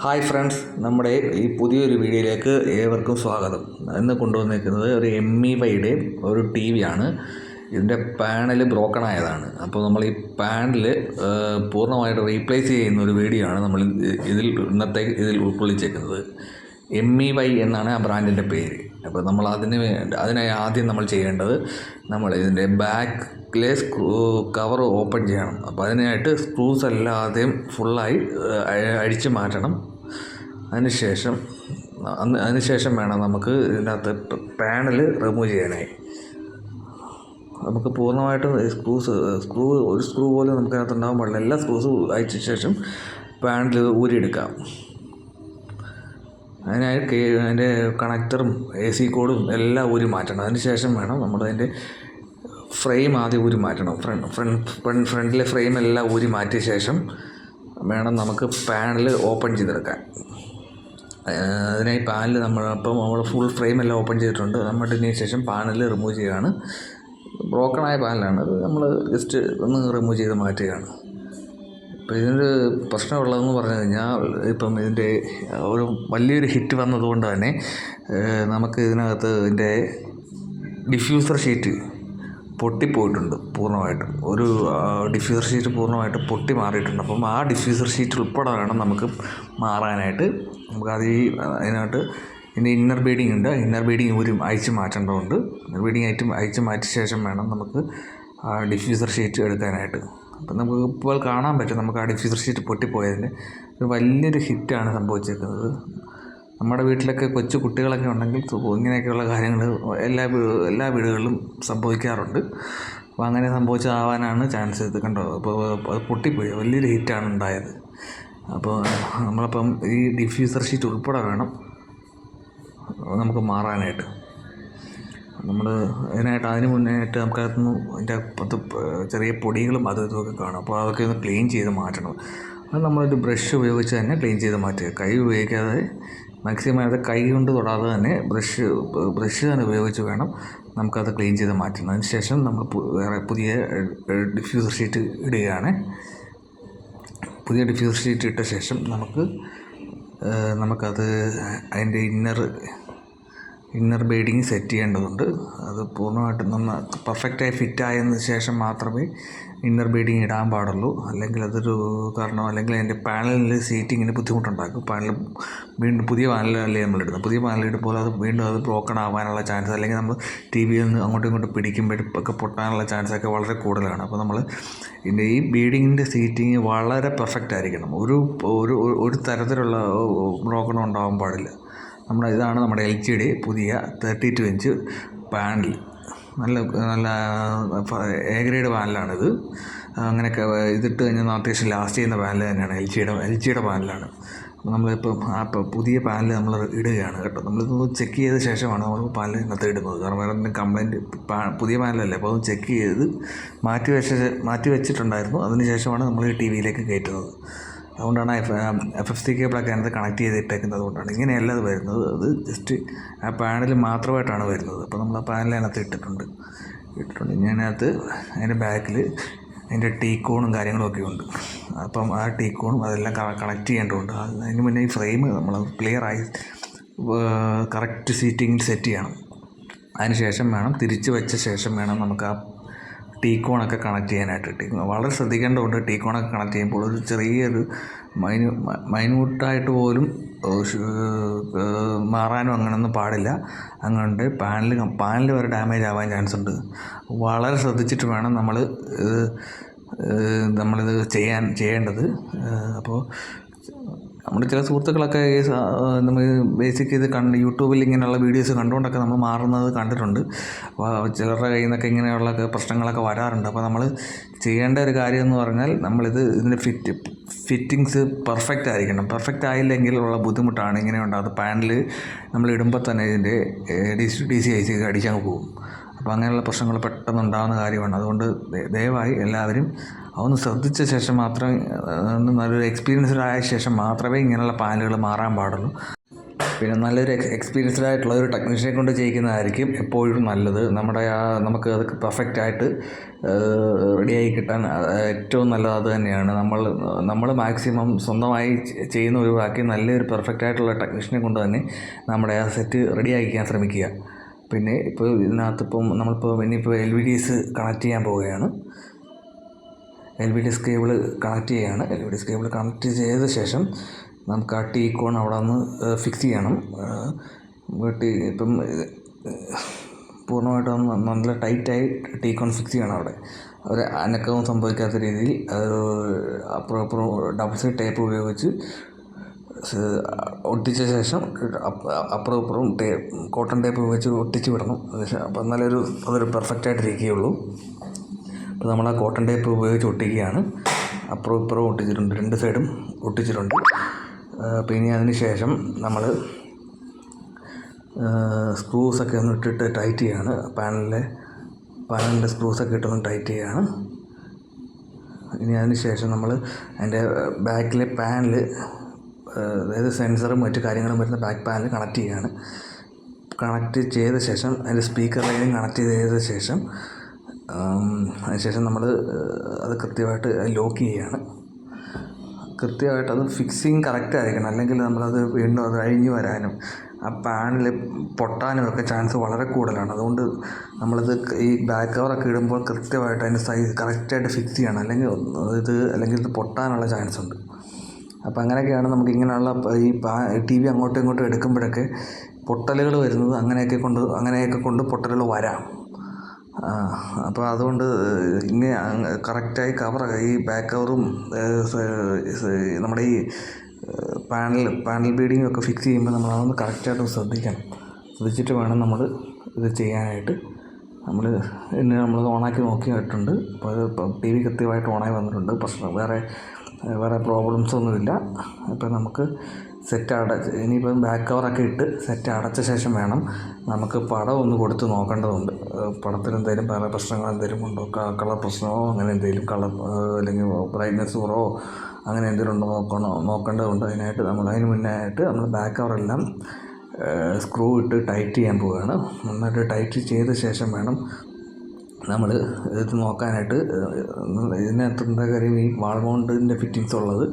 Hi friends, നമ്മുടെ ഈ പുതിയൊരു വീഡിയോയിലേക്ക് ഏവർക്കും സ്വാഗതം. ഇന്ന് കൊണ്ടുവന്നിരിക്കുന്നത് ഒരു ME5യുടെ ഒരു ടി വി ആണ്. ഇതിൻ്റെ പാനൽ ബ്രോക്കൺ ആയതാണ്. അപ്പോൾ നമ്മൾ ഈ പാനൽ പൂർണ്ണമായിട്ട് റീപ്ലേസ് ചെയ്യുന്ന ഒരു വീഡിയോ ആണ് നമ്മൾ ഇതിൽ ഉൾക്കൊള്ളിച്ചേക്കുന്നത്. ME5 എന്നാണ് ആ ബ്രാൻഡിൻ്റെ പേര്. അപ്പോൾ നമ്മൾ അതിനായി ആദ്യം നമ്മൾ ചെയ്യേണ്ടത്, നമ്മൾ ഇതിൻ്റെ ബാക്കിലെ കവർ ഓപ്പൺ ചെയ്യണം. അപ്പോൾ അതിനായിട്ട് സ്ക്രൂസ് എല്ലാം ആദ്യം ഫുള്ളായി അഴിച്ച് മാറ്റണം. അതിനുശേഷം വേണം നമുക്ക് ഇതിനകത്ത് പാനൽ റിമൂവ് ചെയ്യാനായി. നമുക്ക് പൂർണ്ണമായിട്ടും ഒരു സ്ക്രൂ പോലും നമുക്കതിനകത്ത് ഉണ്ടാകാൻ പാടില്ല. എല്ലാ സ്ക്രൂസും അയച്ച ശേഷം പാനൽ ഊരിയെടുക്കാം. അതിനായി അതിൻ്റെ കണക്ടറും AC കോഡും എല്ലാം ഊരി മാറ്റണം. അതിനുശേഷം വേണം നമ്മളതിൻ്റെ ഫ്രെയിം ആദ്യം ഊരി മാറ്റണം. ഫ്രണ്ടിലെ ഫ്രെയിം എല്ലാം ഊരി മാറ്റിയ ശേഷം വേണം നമുക്ക് പാനൽ ഓപ്പൺ ചെയ്തെടുക്കാൻ. അതിനായി പാനൽ നമ്മൾ ഫുൾ ഫ്രെയിം എല്ലാം ഓപ്പൺ ചെയ്തിട്ടുണ്ട്. ഇതിന് ശേഷം പാനൽ റിമൂവ് ചെയ്യുകയാണ്. ബ്രോക്കണായ പാനലാണ് അത്. നമ്മൾ ജസ്റ്റ് ഒന്ന് റിമൂവ് ചെയ്ത് മാറ്റുകയാണ്. ഇപ്പോൾ ഇതിൻ്റെ പ്രശ്നമുള്ളതെന്ന് പറഞ്ഞു കഴിഞ്ഞാൽ, ഇപ്പം ഇതിൻ്റെ ഒരു വലിയൊരു ഹിറ്റ് വന്നതുകൊണ്ട് തന്നെ നമുക്ക് ഇതിനകത്ത് ഇതിൻ്റെ ഡിഫ്യൂസർ ഷീറ്റ് പൊട്ടിപ്പോയിട്ടുണ്ട് പൂർണ്ണമായിട്ടും. ഒരു ഡിഫ്യൂസർ ഷീറ്റ് പൂർണ്ണമായിട്ട് പൊട്ടി മാറിയിട്ടുണ്ട്. അപ്പം ആ ഡിഫ്യൂസർ ഷീറ്റ് ഉൾപ്പെടെ വേണം നമുക്ക് മാറാനായിട്ട്. നമുക്ക് അതിനായിട്ട് ഇതിൻ്റെ ഇന്നർ ബീഡിങ് ഉണ്ട്. ഇന്നർ ബീഡിങ് അയച്ച് മാറ്റേണ്ടതുണ്ട്. ഇന്നർ ബീഡിങ് അയച്ച് മാറ്റിയ ശേഷം വേണം നമുക്ക് ആ ഡിഫ്യൂസർ ഷീറ്റ് എടുക്കാനായിട്ട്. അപ്പം നമുക്ക് ഇപ്പോൾ കാണാൻ പറ്റും, നമുക്ക് ആ ഡിഫ്യൂസർ ഷീറ്റ് പൊട്ടിപ്പോയതിൻ്റെ ഒരു വലിയൊരു ഹിറ്റാണ് സംഭവിച്ചേക്കുന്നത്. നമ്മുടെ വീട്ടിലൊക്കെ കൊച്ചു കുട്ടികളൊക്കെ ഉണ്ടെങ്കിൽ ഇങ്ങനെയൊക്കെയുള്ള കാര്യങ്ങൾ എല്ലാ വീടുകളിലും സംഭവിക്കാറുണ്ട്. അപ്പോൾ അങ്ങനെ സംഭവിച്ചാവാനാണ് ചാൻസ്. ഇത് കണ്ടോ, അപ്പോൾ അത് പൊട്ടിപ്പോയി, വലിയൊരു ഹിറ്റാണ് ഉണ്ടായത്. അപ്പോൾ നമ്മളപ്പം ഈ ഡിഫ്യൂസർ ഷീറ്റ് ഉൾപ്പെടെ വേണം നമുക്ക് മാറാനായിട്ട്. അതിന് മുന്നേയായിട്ട് നമുക്കകത്തുനിന്ന് അതിൻ്റെ ചെറിയ പൊടികളും ഇതൊക്കെ കാണും. അപ്പോൾ അതൊക്കെ ഒന്ന് ക്ലീൻ ചെയ്ത് മാറ്റണം. അത് നമ്മളൊരു ബ്രഷ് ഉപയോഗിച്ച് തന്നെ ക്ലീൻ ചെയ്ത് മാറ്റുക. കൈ ഉപയോഗിക്കാതെ, മാക്സിമം അത് കൈ കൊണ്ട് തൊടാതെ തന്നെ ബ്രഷ് തന്നെ ഉപയോഗിച്ച് വേണം നമുക്കത് ക്ലീൻ ചെയ്ത് മാറ്റുന്നത്. അതിന് ശേഷം നമ്മൾ പുതിയ ഡിഫ്യൂസർ ഷീറ്റ് ഇടുകയാണ്. പുതിയ ഡിഫ്യൂസർ ഷീറ്റ് ഇട്ട ശേഷം നമുക്കത് അതിൻ്റെ ഇന്നർ ബീഡിങ് സെറ്റ് ചെയ്യേണ്ടതുണ്ട്. അത് പൂർണ്ണമായിട്ടും പെർഫെക്റ്റായി ഫിറ്റായതിന് ശേഷം മാത്രമേ ഇന്നർ ബീഡിങ് ഇടാൻ പാടുള്ളൂ. അല്ലെങ്കിൽ അല്ലെങ്കിൽ അതിൻ്റെ പാനലിൽ സീറ്റിങ്ങിന് ബുദ്ധിമുട്ടുണ്ടാക്കും. വീണ്ടും പുതിയ പാനലല്ലേ നമ്മളിടുന്നത്. പുതിയ പാനലിടുമ്പോൾ വീണ്ടും ബ്രോക്കൺ ആവാനുള്ള ചാൻസ്, അല്ലെങ്കിൽ നമ്മൾ TVയിൽ നിന്ന് അങ്ങോട്ടും ഇങ്ങോട്ടും പിടിക്കുമ്പോഴൊക്കെ പൊട്ടാനുള്ള ചാൻസൊക്കെ വളരെ കൂടുതലാണ്. അപ്പോൾ നമ്മൾ ഇതിൻ്റെ ഈ ബീഡിങ്ങിൻ്റെ സീറ്റിങ് വളരെ പെർഫെക്റ്റ് ആയിരിക്കണം. ഒരു തരത്തിലുള്ള ബ്രോക്കണും ഉണ്ടാവാൻ പാടില്ല. ഇതാണ് നമ്മുടെ LGയുടെ പുതിയ 32 ഇഞ്ച് പാനൽ. നല്ല A ഗ്രേഡ് പാനലാണിത്. അങ്ങനെയൊക്കെ ഇതിട്ട് കഴിഞ്ഞാൽ അത്യാവശ്യം ലാസ്റ്റ് ചെയ്യുന്ന പാനൽ തന്നെയാണ്. LGയുടെ പാനലാണ്. നമ്മളിപ്പോൾ പുതിയ പാനൽ നമ്മൾ ഇടുകയാണ് കേട്ടോ. നമ്മളിതൊന്ന് ചെക്ക് ചെയ്ത ശേഷമാണ് നമ്മൾ പാനൽ ഇന്നത്തെ ഇടുന്നത്. കാരണം വേറെ എന്തെങ്കിലും കംപ്ലയിൻറ്റ്, പുതിയ പാനലല്ലേ, അപ്പോൾ അതൊന്ന് ചെക്ക് ചെയ്ത് മാറ്റി വെച്ചിട്ടുണ്ടായിരുന്നു. അതിന് ശേഷമാണ് നമ്മൾ ഈ TVയിലേക്ക് കയറ്റുന്നത്. അതുകൊണ്ടാണ് FFC കേബിളൊക്കെ അതിനകത്ത് കണക്ട് ചെയ്തിട്ടേക്കുന്നത്. അതുകൊണ്ടാണ് ഇങ്ങനെയല്ല അത് വരുന്നത്. അത് ജസ്റ്റ് ആ പാനൽ മാത്രമായിട്ടാണ് വരുന്നത്. അപ്പോൾ നമ്മൾ ആ പാനൽ അതിനകത്ത് ഇട്ടിട്ടുണ്ട്. ഇതിനകത്ത് അതിൻ്റെ ബാക്കിൽ അതിൻ്റെ ടീക്കോണും കാര്യങ്ങളൊക്കെ ഉണ്ട്. അപ്പം ആ ടീക്കോണും അതെല്ലാം കണക്ട് ചെയ്യേണ്ടതുണ്ട്. അതിന് മുന്നേ ഈ ഫ്രെയിം നമ്മൾ ക്ലിയറായി കറക്റ്റ് സീറ്റിങ്ങിൽ സെറ്റ് ചെയ്യണം. അതിന് ശേഷം വേണം, തിരിച്ച് വെച്ച ശേഷം വേണം നമുക്ക് ആ ടീക്കോണൊക്കെ കണക്ട് ചെയ്യാനായിട്ട്. വളരെ ശ്രദ്ധിക്കേണ്ടതുണ്ട്. ടീക്കോണൊക്കെ കണക്ട് ചെയ്യുമ്പോൾ ഒരു ചെറിയൊരു മൈന്യൂട്ടായിട്ട് പോലും മാറാനും അങ്ങനെയൊന്നും പാടില്ല. അങ്ങനെ പാനൽ വരെ ഡാമേജ് ആവാൻ ചാൻസ് ഉണ്ട്. വളരെ ശ്രദ്ധിച്ചിട്ട് വേണം നമ്മളിത് ചെയ്യേണ്ടത്. അപ്പോൾ നമ്മുടെ ചില സുഹൃത്തുക്കളൊക്കെ നമ്മൾ ബേസിക് യൂട്യൂബിൽ ഇങ്ങനെയുള്ള വീഡിയോസ് കണ്ടുകൊണ്ടൊക്കെ നമ്മൾ മാറുന്നത് കണ്ടിട്ടുണ്ട്. അപ്പോൾ ചിലരുടെ കയ്യിൽ നിന്നൊക്കെ ഇങ്ങനെയുള്ള പ്രശ്നങ്ങളൊക്കെ വരാറുണ്ട്. അപ്പോൾ നമ്മൾ ചെയ്യേണ്ട ഒരു കാര്യം എന്ന് പറഞ്ഞാൽ, ഇതിൻ്റെ ഫിറ്റിങ്സ് പെർഫെക്റ്റ് ആയിരിക്കണം. പെർഫെക്റ്റ് ആയില്ലെങ്കിൽ ഉള്ള ബുദ്ധിമുട്ടാണ് ഇങ്ങനെ ഉണ്ടാകുന്നത്. പാനൽ നമ്മൾ ഇടുമ്പോൾ തന്നെ ഇതിൻ്റെ DC AC അടിച്ചങ്ങ് പോകും. അപ്പോൾ അങ്ങനെയുള്ള പ്രശ്നങ്ങൾ പെട്ടെന്ന് ഉണ്ടാകുന്ന കാര്യമാണ്. അതുകൊണ്ട് ദയവായി എല്ലാവരും അതൊന്ന് ശ്രദ്ധിച്ച ശേഷം മാത്രമേ, നല്ലൊരു എക്സ്പീരിയൻസ്ഡ് ആയ ശേഷം മാത്രമേ ഇങ്ങനെയുള്ള പാനലുകൾ മാറാൻ പാടുള്ളൂ. പിന്നെ നല്ലൊരു എക്സ്പീരിയൻസ്ഡ് ആയിട്ടുള്ള ഒരു ടെക്നീഷ്യനെ കൊണ്ട് ചെയ്യിക്കുന്നതായിരിക്കും എപ്പോഴും നല്ലത്. നമ്മുടെ നമുക്ക് അത് പെർഫെക്റ്റായിട്ട് റെഡിയായി കിട്ടാൻ ഏറ്റവും നല്ലത് അത് തന്നെയാണ്. നമ്മൾ മാക്സിമം സ്വന്തമായി ചെയ്യുന്ന ഒഴിവാക്കി നല്ലൊരു പെർഫെക്റ്റായിട്ടുള്ള ടെക്നീഷ്യനെ കൊണ്ട് തന്നെ നമ്മുടെ ആ സെറ്റ് റെഡിയാക്കിക്കാൻ ശ്രമിക്കുക. പിന്നെ ഇപ്പോൾ ഇതിനകത്തിപ്പം നമ്മളിപ്പോൾ ഇനിയിപ്പോൾ LVDs കണക്ട് ചെയ്യാൻ പോവുകയാണ്. LVDs കേബിൾ കണക്ട് ചെയ്യുകയാണ്. LVDs കേബിൾ കണക്ട് ചെയ്ത ശേഷം നമുക്ക് ആ ടീക്കോൺ അവിടെ നിന്ന് ഫിക്സ് ചെയ്യണം. ഇപ്പം പൂർണ്ണമായിട്ടും നല്ല ടൈറ്റായി ടീക്കോൺ ഫിക്സ് ചെയ്യണം. അവിടെ ഒരു അനക്കവും സംഭവിക്കാത്ത രീതിയിൽ അപ്പുറം ഡബിൾ സൈഡ് ടേപ്പ് ഉപയോഗിച്ച് ഒട്ടിച്ച ശേഷം അപ്പുറം കോട്ടൺ ടേപ്പ് ഉപയോഗിച്ച് ഒട്ടിച്ച് വിടണം. അപ്പം അതൊരു പെർഫെക്റ്റായിട്ടിരിക്കുകയുള്ളൂ. അപ്പോൾ നമ്മൾ ആ കോട്ടൺ ടേപ്പ് ഉപയോഗിച്ച് ഒട്ടിക്കുകയാണ്. അപ്പുറം ഒട്ടിച്ചിട്ടുണ്ട്, 2 സൈഡും ഒട്ടിച്ചിട്ടുണ്ട്. പിന്നെ അതിന് ശേഷം നമ്മൾ സ്ക്രൂസൊക്കെ ഒന്ന് ഇട്ടിട്ട് ടൈറ്റ് ചെയ്യുകയാണ്. പാനലിൻ്റെ സ്ക്രൂസൊക്കെ ഇട്ടൊന്ന് ടൈറ്റ് ചെയ്യുകയാണ്. ഇനി അതിന് ശേഷം നമ്മൾ അതിൻ്റെ ബാക്കിലെ പാനൽ, അതായത് സെൻസറും മറ്റു കാര്യങ്ങളും വരുന്ന ബാക്ക് പാനൽ കണക്ട് ചെയ്യുകയാണ്. കണക്ട് ചെയ്ത ശേഷം അതിൻ്റെ സ്പീക്കർ ലൈനും കണക്ട് ചെയ്ത ശേഷം അതിനുശേഷം നമ്മൾ അത് കൃത്യമായിട്ട് ലോക്ക് ചെയ്യുകയാണ്. കൃത്യമായിട്ട് അത് ഫിക്സിങ് കറക്റ്റ് ആയിരിക്കണം, അല്ലെങ്കിൽ നമ്മളത് വീണ്ടും അത് അഴിഞ്ഞു വരാനും ആ പാനൽ പൊട്ടാനും ഒക്കെ ചാൻസ് വളരെ കൂടുതലാണ്. അതുകൊണ്ട് നമ്മളിത് ഈ ബാക്ക് കവറൊക്കെ ഇടുമ്പോൾ കൃത്യമായിട്ട് അതിൻ്റെ സൈസ് കറക്റ്റായിട്ട് ഫിക്സ് ചെയ്യണം, അല്ലെങ്കിൽ ഇത് പൊട്ടാനുള്ള ചാൻസ് ഉണ്ട്. അപ്പോൾ അങ്ങനെയൊക്കെയാണ് നമുക്ക് ഇങ്ങനെയുള്ള ഈ TV അങ്ങോട്ടും ഇങ്ങോട്ടും എടുക്കുമ്പോഴൊക്കെ പൊട്ടലുകൾ വരുന്നത്. അങ്ങനെയൊക്കെ കൊണ്ട് പൊട്ടലുകൾ വരാം. അപ്പോൾ അതുകൊണ്ട് ഇങ്ങനെ കറക്റ്റായി ഈ ബാക്ക് കവറും നമ്മുടെ ഈ പാനൽ ബീഡിങ്ങും ഒക്കെ ഫിക്സ് ചെയ്യുമ്പോൾ നമ്മളതൊന്ന് കറക്റ്റായിട്ട് ശ്രദ്ധിച്ചിട്ട് വേണം നമ്മൾ ഇത് ചെയ്യാനായിട്ട്. നമ്മൾ ഓണാക്കി നോക്കിയിട്ടുണ്ട്. അപ്പോൾ അത് TV കൃത്യമായിട്ട് ഓണായി വന്നിട്ടുണ്ട്. വേറെ പ്രോബ്ലംസ് ഒന്നുമില്ല. അപ്പോൾ നമുക്ക് ഇനിയിപ്പം ബാക്ക് കവറൊക്കെ ഇട്ട് സെറ്റ് അടച്ച ശേഷം വേണം നമുക്ക് പടം ഒന്ന് കൊടുത്ത് നോക്കേണ്ടതുണ്ട്. പടത്തിൽ എന്തെങ്കിലും വേറെ പ്രശ്നങ്ങൾ എന്തെങ്കിലും ഉണ്ടോ, കളർ പ്രശ്നമോ അങ്ങനെ എന്തെങ്കിലും, അല്ലെങ്കിൽ ബ്രൈറ്റ്നസ് കുറവോ അങ്ങനെ എന്തെങ്കിലും ഉണ്ടോ നോക്കേണ്ടതുണ്ട്. അതിന് മുന്നേ ആയിട്ട് നമ്മൾ ബാക്ക് കവറെല്ലാം സ്ക്രൂ ഇട്ട് ടൈറ്റ് ചെയ്യാൻ പോവുകയാണ്. നന്നായിട്ട് ടൈറ്റ് ചെയ്ത ശേഷം വേണം നമ്മൾ ഇത് നോക്കാനായിട്ട്. ഇതിനകത്ത് എന്താ കാര്യം, ഈ വാൾ മൗണ്ടിൻ്റെ ഫിറ്റിങ്സ് ഉള്ളത്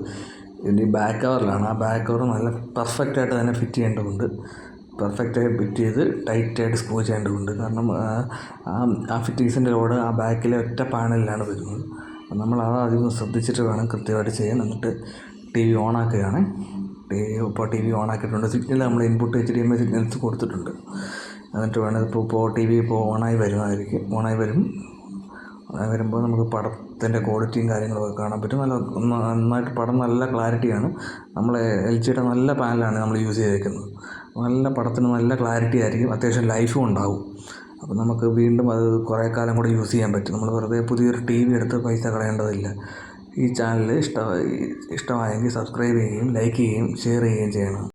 ഇതിൻ്റെ ബാക്ക് കവറിലാണ്. ആ ബാക്ക് കവർ നല്ല പെർഫെക്റ്റായിട്ട് തന്നെ ഫിറ്റ് ചെയ്യേണ്ടതുണ്ട്. പെർഫെക്റ്റായി ഫിറ്റ് ചെയ്ത് ടൈറ്റായിട്ട് സ്ക്രൂ ചെയ്യേണ്ടതുണ്ട്. കാരണം ആ ഫിറ്റിങ്സിൻ്റെ ലോഡ് ആ ബാക്കിലെ ഒറ്റ പാനലിലാണ് വരുന്നത്. നമ്മൾ അധികം ശ്രദ്ധിച്ചിട്ട് വേണം കൃത്യമായിട്ട് ചെയ്യാൻ. എന്നിട്ട് TV ഓൺ ആക്കുകയാണ്. ഇപ്പോൾ TV ഓൺ ആക്കിയിട്ടുണ്ട്. സിഗ്നൽ നമ്മൾ ഇൻപുട്ട് HDMI സിഗ്നൽസ് കൊടുത്തിട്ടുണ്ട്. എന്നിട്ട് വേണം ഇപ്പോൾ TV ഓണായി വരുമ്പോൾ നമുക്ക് പടത്തിൻ്റെ ക്വാളിറ്റിയും കാര്യങ്ങളൊക്കെ കാണാൻ പറ്റും. നന്നായിട്ട് പടം നല്ല ക്ലാരിറ്റിയാണ്. നമ്മൾ LGയുടെ നല്ല പാനലാണ് നമ്മൾ യൂസ് ചെയ്തേക്കുന്നത്. നല്ല പടത്തിന് നല്ല ക്ലാരിറ്റി ആയിരിക്കും, അത്യാവശ്യം ലൈഫും ഉണ്ടാവും. അപ്പോൾ നമുക്ക് വീണ്ടും അത് കുറേ കാലം കൂടെ യൂസ് ചെയ്യാൻ പറ്റും. നമ്മൾ വെറുതെ പുതിയൊരു TV എടുത്ത് പൈസ കളയേണ്ടതില്ല. ഈ ചാനൽ ഇഷ്ടമായെങ്കിൽ സബ്സ്ക്രൈബ് ചെയ്യുകയും ലൈക്ക് ചെയ്യുകയും ഷെയർ ചെയ്യുകയും ചെയ്യണം.